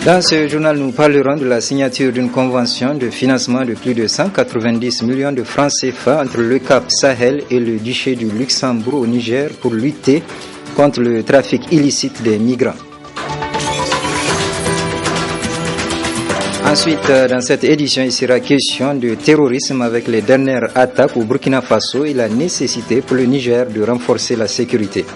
Dans ce journal, nous parlerons de la signature d'une convention de financement de plus de 190 millions de francs CFA entre le Cap Sahel et le Duché du Luxembourg au Niger pour lutter contre le trafic illicite des migrants. Ensuite, dans cette édition, il sera question de terrorisme avec les dernières attaques au Burkina Faso et la nécessité pour le Niger de renforcer la sécurité.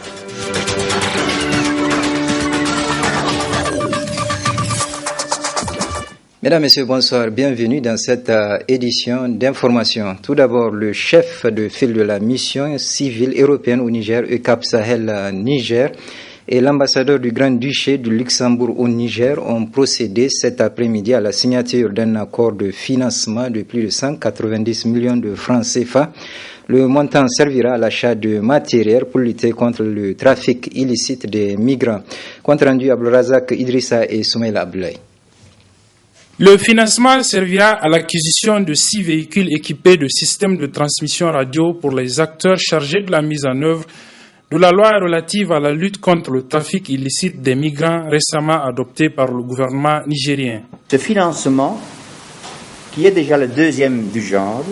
Mesdames, Messieurs, bonsoir. Bienvenue dans cette édition d'information. Tout d'abord, le chef de file de la mission civile européenne au Niger, ECAP Sahel Niger, et l'ambassadeur du Grand-Duché du Luxembourg au Niger ont procédé cet après-midi à la signature d'un accord de financement de plus de 190 millions de francs CFA. Le montant servira à l'achat de matériel pour lutter contre le trafic illicite des migrants. Compte rendu Abdelrazak Idrissa et Soumaïla Abdoulaye. Le financement servira à l'acquisition de 6 véhicules équipés de systèmes de transmission radio pour les acteurs chargés de la mise en œuvre de la loi relative à la lutte contre le trafic illicite des migrants récemment adoptée par le gouvernement nigérien. Ce financement, qui est déjà le deuxième du genre,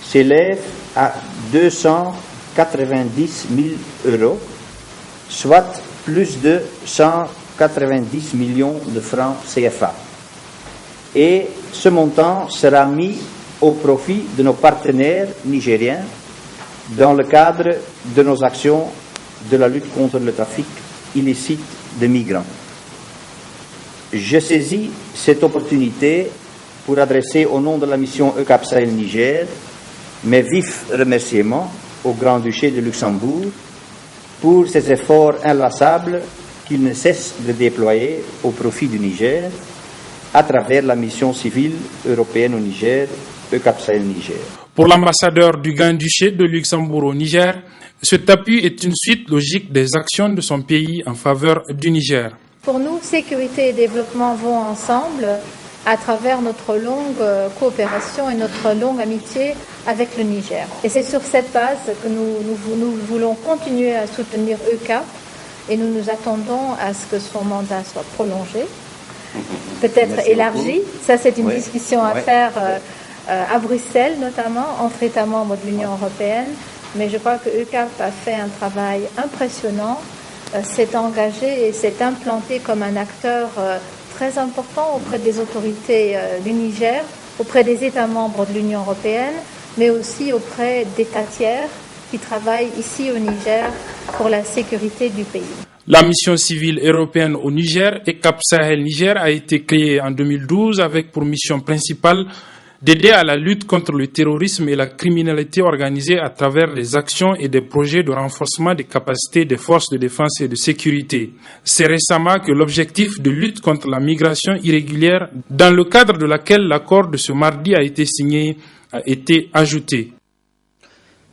s'élève à 290 000 €, soit plus de 190 millions de francs CFA. Et ce montant sera mis au profit de nos partenaires nigériens dans le cadre de nos actions de la lutte contre le trafic illicite de migrants. Je saisis cette opportunité pour adresser au nom de la mission ECAP Sahel Niger mes vifs remerciements au Grand-Duché de Luxembourg pour ses efforts inlassables qu'il ne cesse de déployer au profit du Niger à travers la mission civile européenne au Niger, ECAP Sahel Niger. Pour l'ambassadeur du Grand-Duché de Luxembourg au Niger, cet appui est une suite logique des actions de son pays en faveur du Niger. Pour nous, sécurité et développement vont ensemble à travers notre longue coopération et notre longue amitié avec le Niger. Et c'est sur cette base que nous voulons continuer à soutenir ECAP et nous nous attendons à ce que son mandat soit prolongé, peut-être élargi. Ça, c'est une discussion à faire à Bruxelles, notamment, entre États membres de l'Union européenne. Mais je crois que ECAP a fait un travail impressionnant, s'est engagé et s'est implanté comme un acteur très important auprès des autorités du Niger, auprès des États membres de l'Union européenne, mais aussi auprès d'États tiers qui travaillent ici au Niger pour la sécurité du pays. La mission civile européenne au Niger, ECAP Sahel Niger, a été créée en 2012 avec pour mission principale d'aider à la lutte contre le terrorisme et la criminalité organisée à travers des actions et des projets de renforcement des capacités des forces de défense et de sécurité. C'est récemment que l'objectif de lutte contre la migration irrégulière, dans le cadre de laquelle l'accord de ce mardi a été signé, a été ajouté.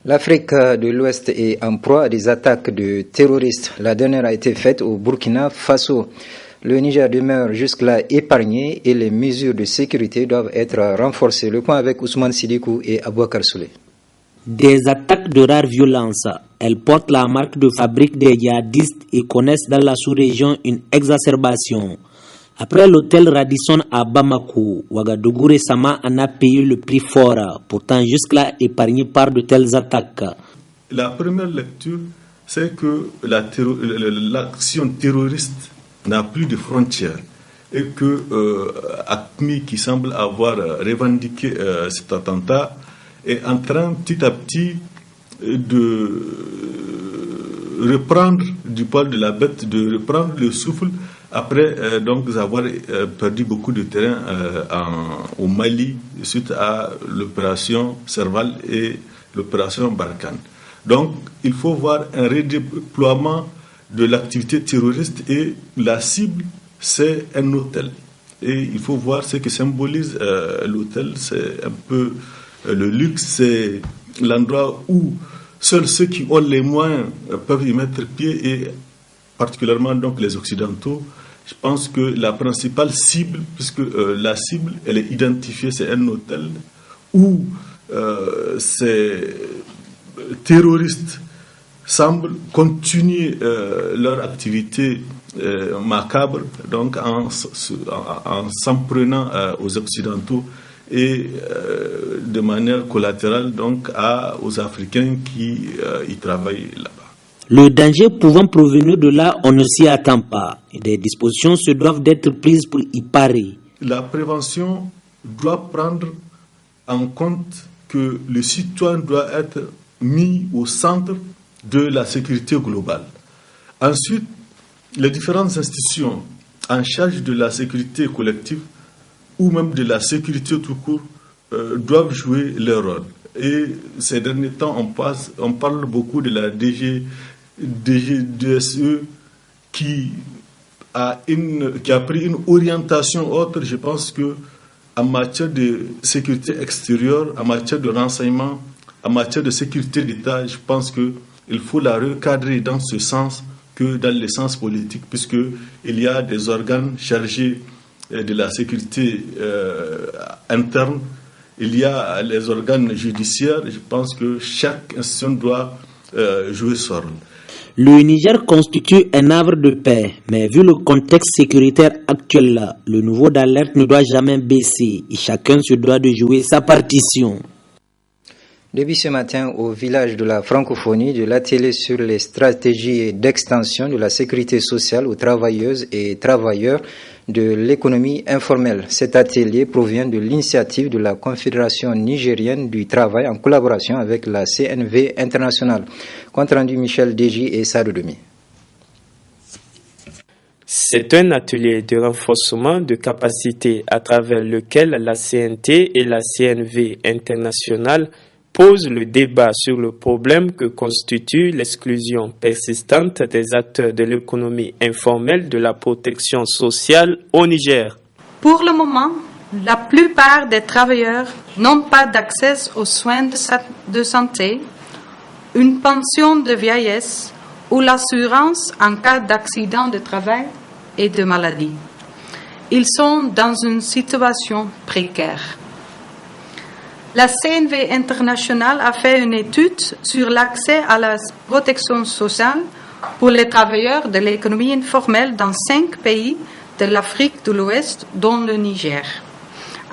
L'Afrique de l'Ouest est en proie à des attaques de terroristes. La dernière a été faite au Burkina Faso. Le Niger demeure jusque-là épargné et les mesures de sécurité doivent être renforcées. Le point avec Ousmane Sidikou et Abouakar Souley. Des attaques de rare violence. Elles portent la marque de fabrique des djihadistes et connaissent dans la sous-région une exacerbation. Après l'hôtel Radisson à Bamako, Ouagadougou récemment en a payé le prix fort, pourtant jusque-là épargné par de telles attaques. La première lecture, c'est que l'action terroriste n'a plus de frontières et que AQMI, qui semble avoir revendiqué cet attentat, est en train petit à petit de reprendre du poil de la bête, de reprendre le souffle après donc avoir perdu beaucoup de terrain au Mali suite à l'opération Serval et l'opération Barkhane. Donc il faut voir un redéploiement de l'activité terroriste et la cible c'est un hôtel. Et il faut voir ce que symbolise l'hôtel, c'est un peu le luxe, c'est l'endroit où seuls ceux qui ont les moyens peuvent y mettre pied et particulièrement donc les Occidentaux. Je pense que la principale cible, puisque la cible elle est identifiée, c'est un hôtel où ces terroristes semblent continuer leur activité macabre, donc en s'en prenant aux Occidentaux et de manière collatérale donc aux Africains qui y travaillent là-bas. Le danger pouvant provenir de là, on ne s'y attend pas. Des dispositions se doivent d'être prises pour y parer. La prévention doit prendre en compte que le citoyen doit être mis au centre de la sécurité globale. Ensuite, les différentes institutions en charge de la sécurité collective ou même de la sécurité tout court doivent jouer leur rôle. Et ces derniers temps, on parle beaucoup de la DGSE qui a pris une orientation autre. Je pense que en matière de sécurité extérieure, en matière de renseignement, en matière de sécurité d'État, je pense qu'il faut la recadrer dans ce sens que dans le sens politique, puisqu'il y a des organes chargés de la sécurité interne, il y a les organes judiciaires. Je pense que chaque institution doit jouer son rôle. Le Niger constitue un havre de paix, mais vu le contexte sécuritaire actuel, le niveau d'alerte ne doit jamais baisser et chacun se doit de jouer sa partition. Depuis ce matin, au village de la francophonie, de l'atelier sur les stratégies d'extension de la sécurité sociale aux travailleuses et travailleurs de l'économie informelle. Cet atelier provient de l'initiative de la Confédération nigérienne du travail en collaboration avec la CNV internationale. Compte rendu Michel Deji et Sadou Demi. C'est un atelier de renforcement de capacité à travers lequel la CNT et la CNV internationale posent le débat sur le problème que constitue l'exclusion persistante des acteurs de l'économie informelle de la protection sociale au Niger. Pour le moment, la plupart des travailleurs n'ont pas d'accès aux soins de santé, une pension de vieillesse ou l'assurance en cas d'accident de travail et de maladie. Ils sont dans une situation précaire. La CNV internationale a fait une étude sur l'accès à la protection sociale pour les travailleurs de l'économie informelle dans 5 pays de l'Afrique de l'Ouest, dont le Niger,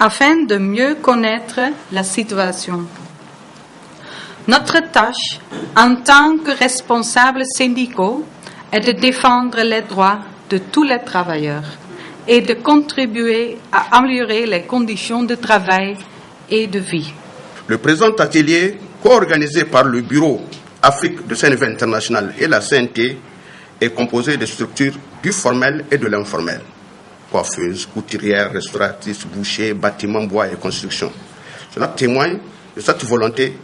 afin de mieux connaître la situation. Notre tâche, en tant que responsables syndicaux, est de défendre les droits de tous les travailleurs et de contribuer à améliorer les conditions de travail et de vie. Le présent atelier, co-organisé par le Bureau Afrique de CNV International et la CNT, est composé de structures du formel et de l'informel. Coiffeuses, couturières, restauratrices, bouchers, bâtiments, bois et construction. Cela témoigne de cette volonté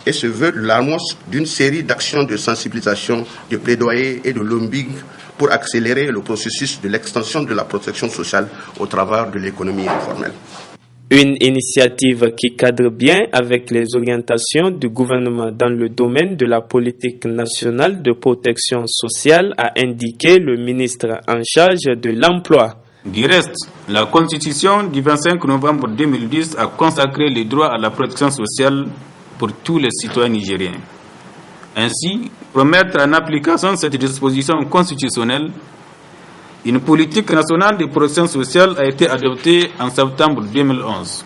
et se veut l'amorce d'une série d'actions de sensibilisation, de plaidoyer et de lobbying pour accélérer le processus de l'extension de la protection sociale au travers de l'économie informelle. Une initiative qui cadre bien avec les orientations du gouvernement dans le domaine de la politique nationale de protection sociale, a indiqué le ministre en charge de l'emploi. Du reste, la Constitution du 25 novembre 2010 a consacré les droits à la protection sociale pour tous les citoyens nigériens. Ainsi, pour mettre en application cette disposition constitutionnelle, une politique nationale de protection sociale a été adoptée en septembre 2011.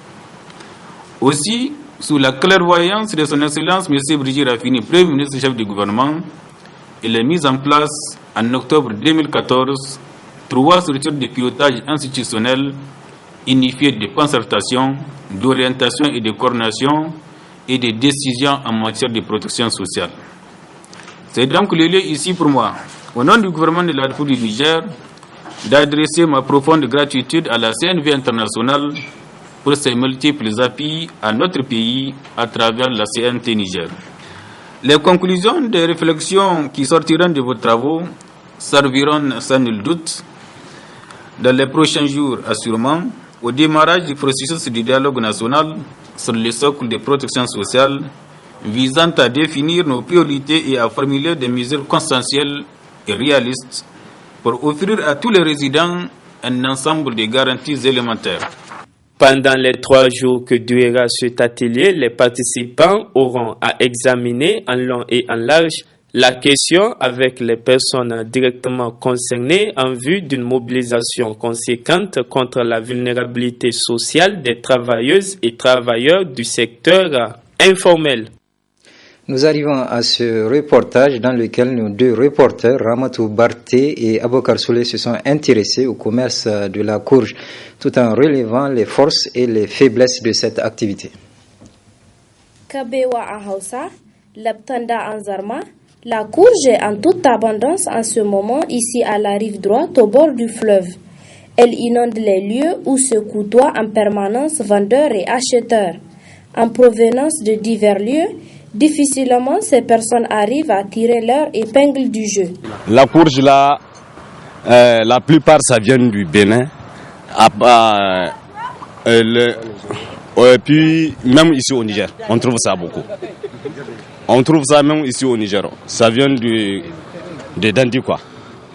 Aussi, sous la clairvoyance de son Excellence M. Brigitte Raffini, Premier ministre chef du gouvernement, il est mis en place en octobre 2014 3 structures de pilotage institutionnel unifiées de concertation, d'orientation et de coordination et de décision en matière de protection sociale. C'est donc le lieu ici pour moi, au nom du gouvernement de la République du Niger, d'adresser ma profonde gratitude à la CNV internationale pour ses multiples appuis à notre pays à travers la CNT Niger. Les conclusions des réflexions qui sortiront de vos travaux serviront sans nul doute, dans les prochains jours assurément, au démarrage du processus du dialogue national sur le socle de protection sociale visant à définir nos priorités et à formuler des mesures consensuelles et réalistes pour offrir à tous les résidents un ensemble de garanties élémentaires. Pendant les 3 jours que durera cet atelier, les participants auront à examiner en long et en large la question avec les personnes directement concernées en vue d'une mobilisation conséquente contre la vulnérabilité sociale des travailleuses et travailleurs du secteur informel. Nous arrivons à ce reportage dans lequel nos deux reporters, Ramatou Barté et Abokar Souley, se sont intéressés au commerce de la courge, tout en relevant les forces et les faiblesses de cette activité. Kabewa en Hausa, Laptanda en Zarma, la courge est en toute abondance en ce moment ici à la rive droite au bord du fleuve. Elle inonde les lieux où se côtoient en permanence vendeurs et acheteurs. En provenance de divers lieux, difficilement ces personnes arrivent à tirer leur épingle du jeu. La courge là, la plupart ça vient du Bénin. Et puis même ici au Niger, on trouve ça beaucoup. On trouve ça même ici au Niger. Ça vient de Dandi quoi.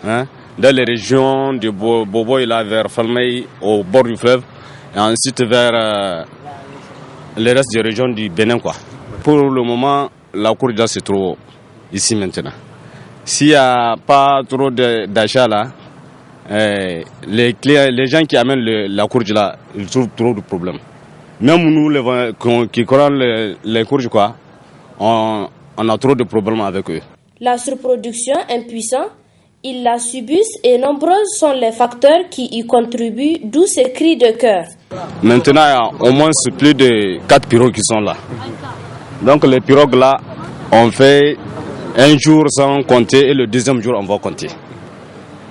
Hein? Dans les régions de Boboy là vers Falmey au bord du fleuve et ensuite vers les restes des régions du Bénin quoi. Pour le moment, la courge là se trouve ici maintenant. S'il n'y a pas trop d'achats là, les gens qui amènent la courge là, ils trouvent trop de problèmes. Même nous qui connaissons les courges quoi, on a trop de problèmes avec eux. La surproduction impuissante, ils la subissent et nombreux sont les facteurs qui y contribuent, d'où ces cris de cœur. Maintenant, il y a au moins plus de 4 pirogues qui sont là. Donc les pirogues là, on fait un jour sans compter et le deuxième jour on va compter.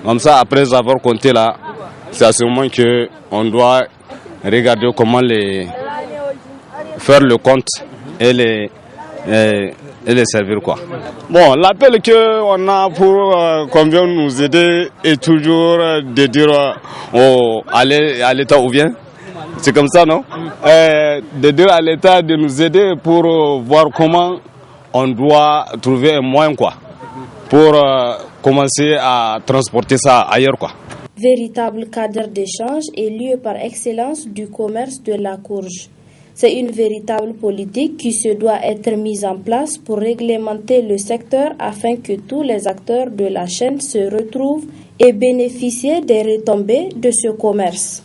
Comme ça, après avoir compté là, c'est à ce moment qu'on doit regarder comment faire le compte et les servir quoi. Bon, l'appel qu'on a pour qu'on vienne nous aider est toujours de dire à l'État où vient. C'est comme ça, non? De dire à l'État de nous aider pour voir comment on doit trouver un moyen quoi, pour commencer à transporter ça ailleurs quoi. Véritable cadre d'échange et lieu par excellence du commerce de la courge. C'est une véritable politique qui se doit être mise en place pour réglementer le secteur afin que tous les acteurs de la chaîne se retrouvent et bénéficient des retombées de ce commerce.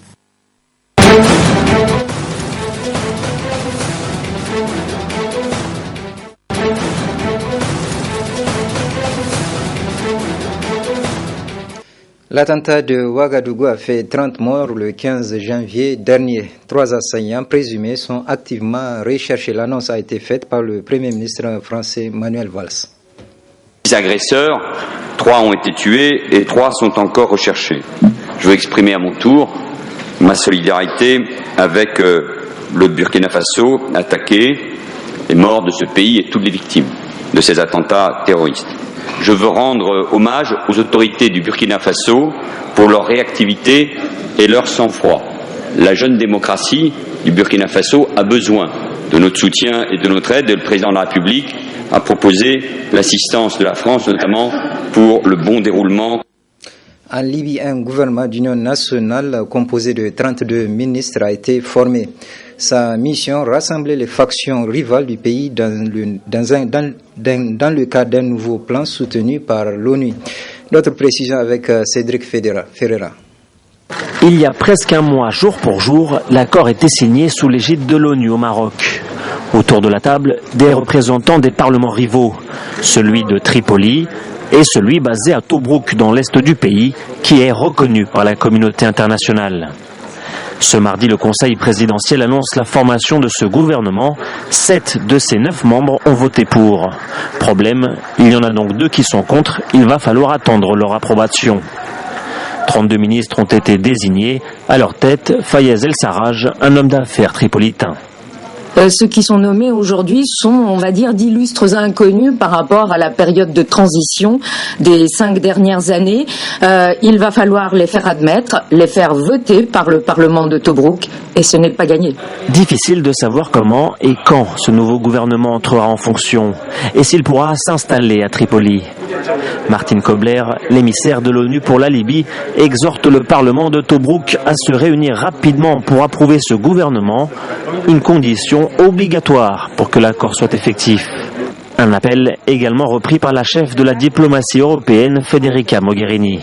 L'attentat de Ouagadougou a fait 30 morts le 15 janvier dernier. 3 assaillants présumés sont activement recherchés. L'annonce a été faite par le Premier ministre français Manuel Valls. 10 agresseurs, 3 ont été tués et 3 sont encore recherchés. Je veux exprimer à mon tour ma solidarité avec le Burkina Faso attaqué, les morts de ce pays et toutes les victimes de ces attentats terroristes. Je veux rendre hommage aux autorités du Burkina Faso pour leur réactivité et leur sang-froid. La jeune démocratie du Burkina Faso a besoin de notre soutien et de notre aide. Et le président de la République a proposé l'assistance de la France, notamment pour le bon déroulement. En Libye, un gouvernement d'union nationale composé de 32 ministres a été formé. Sa mission, rassembler les factions rivales du pays dans le cadre d'un nouveau plan soutenu par l'ONU. D'autres précisions avec Cédric Ferreira. Il y a presque un mois, jour pour jour, l'accord était signé sous l'égide de l'ONU au Maroc. Autour de la table, des représentants des parlements rivaux, celui de Tripoli et celui basé à Tobrouk dans l'est du pays, qui est reconnu par la communauté internationale. Ce mardi, le Conseil présidentiel annonce la formation de ce gouvernement. 7 de ses 9 membres ont voté pour. Problème, il y en a donc 2 qui sont contre. Il va falloir attendre leur approbation. 32 ministres ont été désignés. À leur tête, Fayez El-Sarraj, un homme d'affaires tripolitain. Ceux qui sont nommés aujourd'hui sont, on va dire, d'illustres inconnus par rapport à la période de transition des 5 dernières années. Il va falloir les faire admettre, les faire voter par le Parlement de Tobrouk, et ce n'est pas gagné. Difficile de savoir comment et quand ce nouveau gouvernement entrera en fonction, et s'il pourra s'installer à Tripoli. Martine Kobler, l'émissaire de l'ONU pour la Libye, exhorte le Parlement de Tobrouk à se réunir rapidement pour approuver ce gouvernement, une condition obligatoire pour que l'accord soit effectif. Un appel également repris par la chef de la diplomatie européenne, Federica Mogherini.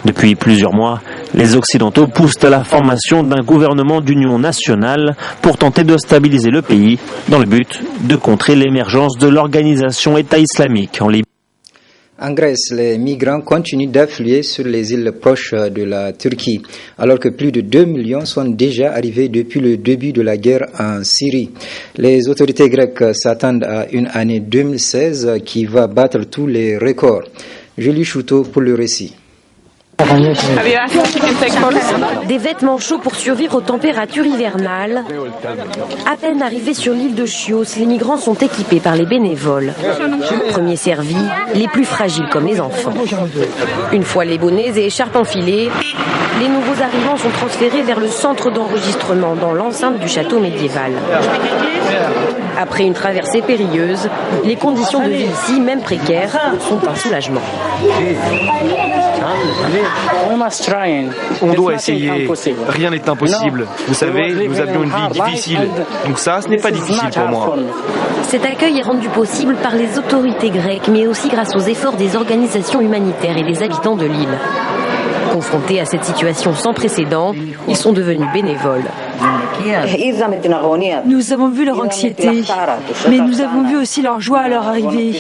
Depuis plusieurs mois, les Occidentaux poussent à la formation d'un gouvernement d'union nationale pour tenter de stabiliser le pays dans le but de contrer l'émergence de l'organisation État islamique en Libye. En Grèce, les migrants continuent d'affluer sur les îles proches de la Turquie, alors que plus de 2 millions sont déjà arrivés depuis le début de la guerre en Syrie. Les autorités grecques s'attendent à une année 2016 qui va battre tous les records. Julie Chouteau pour le récit. Des vêtements chauds pour survivre aux températures hivernales. À peine arrivés sur l'île de Chios, les migrants sont équipés par les bénévoles. Premiers servis, les plus fragiles comme les enfants. Une fois les bonnets et écharpes enfilés, les nouveaux arrivants sont transférés vers le centre d'enregistrement dans l'enceinte du château médiéval. Après une traversée périlleuse, les conditions de vie ici, même précaires, sont un soulagement. On doit essayer. Rien n'est impossible. Vous savez, nous avions une vie difficile. Donc ça, ce n'est pas difficile pour moi. Cet accueil est rendu possible par les autorités grecques, mais aussi grâce aux efforts des organisations humanitaires et des habitants de l'île. Confrontés à cette situation sans précédent, ils sont devenus bénévoles. Nous avons vu leur anxiété, mais nous avons vu aussi leur joie à leur arrivée.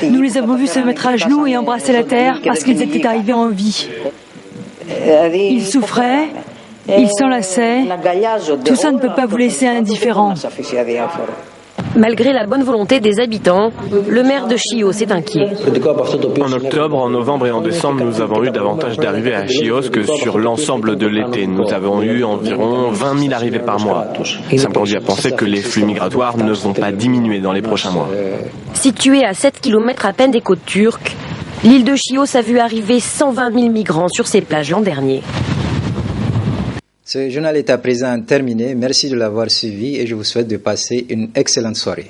Nous les avons vus se mettre à genoux et embrasser la terre parce qu'ils étaient arrivés en vie. Ils souffraient, ils s'enlaçaient. Tout ça ne peut pas vous laisser indifférent. Malgré la bonne volonté des habitants, le maire de Chios est inquiet. En octobre, en novembre et en décembre, nous avons eu davantage d'arrivées à Chios que sur l'ensemble de l'été. Nous avons eu environ 20 000 arrivées par mois. Ça me conduit à penser que les flux migratoires ne vont pas diminuer dans les prochains mois. Située à 7 km à peine des côtes turques, l'île de Chios a vu arriver 120 000 migrants sur ses plages l'an dernier. Ce journal est à présent terminé. Merci de l'avoir suivi et je vous souhaite de passer une excellente soirée.